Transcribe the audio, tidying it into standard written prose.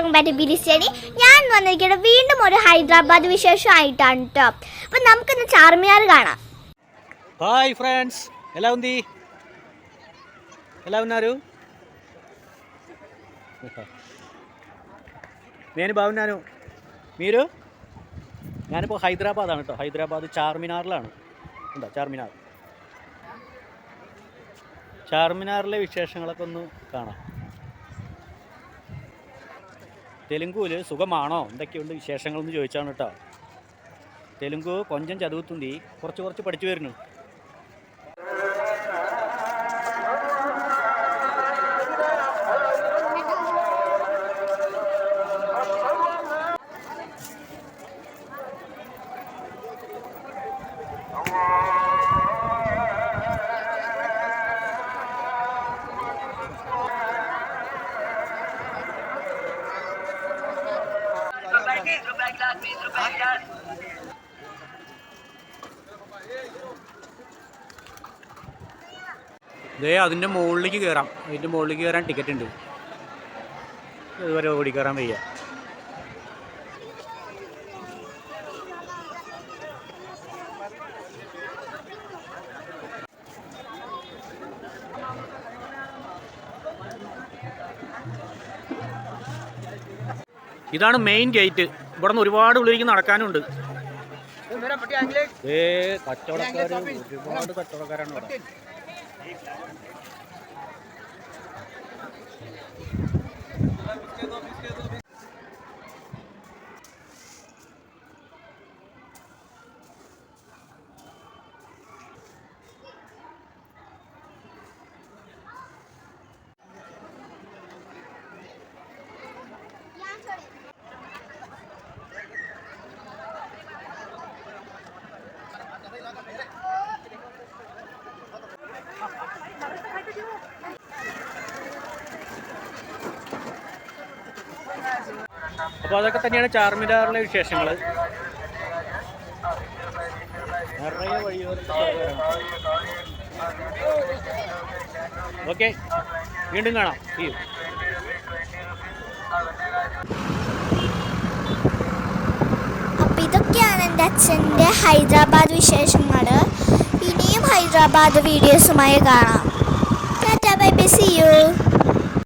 Welcome back to ബിരിസ്റ്റേനി. ഞാൻ വന്നിരിക്കുന്നത് വീണ്ടും ഒരു ഹൈദരാബാദ് വിശേഷമായിട്ടാണ് കേട്ടോ. അപ്പം നമുക്കിന്ന് ചാർമിനാർ കാണാം. హాయ్ ఫ్రెండ్స్, ఎలా ఉంది? ఎలా ఉన్నారు? నేను బాగున్నాను. మీరు? ഞാനിപ്പോൾ ഹൈദരാബാദാണ് കേട്ടോ. ഹൈദരാബാദ് ചാർമിനാറിലാണ്. ഉണ്ടോ ചാർമിനാർ? ചാർമിനാറിലെ വിശേഷങ്ങളൊക്കെ ഒന്ന് കാണാം. തെലുങ്കുവിൽ സുഖമാണോ, എന്തൊക്കെയുണ്ട് വിശേഷങ്ങളെന്ന് ചോദിച്ചാണ് കേട്ടോ. തെലുങ്കു കൊഞ്ചം ചതുവുത്തുന്തി കുറച്ച് പഠിച്ചു വരുന്നു. അതിൻ്റെ മുകളിലേക്ക് കയറാം. അതിൻ്റെ മുകളിലേക്ക് കയറാൻ ടിക്കറ്റ് ഉണ്ട്. ഇതുവരെ ഓടി കയറാൻ വയ്യ. ഇതാണ് മെയിൻ ഗേറ്റ്. ഇവിടെ നിന്ന് ഒരുപാട് ഉള്ളിലേക്ക് നടക്കാനുണ്ട്. കച്ചവടക്കാർ, ഒരുപാട് കച്ചവടക്കാരാണ് ഇവിടെ. അപ്പോൾ അതൊക്കെ തന്നെയാണ് ചാർമിനാറിലെ വിശേഷങ്ങൾ. നിറയെ വഴിയോരത്ത്. ഓക്കെ, വീണ്ടും കാണാം. അപ്പം ഇതൊക്കെയാണ് എൻ്റെ അച്ഛൻ്റെ ഹൈദരാബാദ് വിശേഷങ്ങൾ. ഇനിയും ഹൈദരാബാദ് വീഡിയോസുമായി കാണാം. Tata bye bye, see U.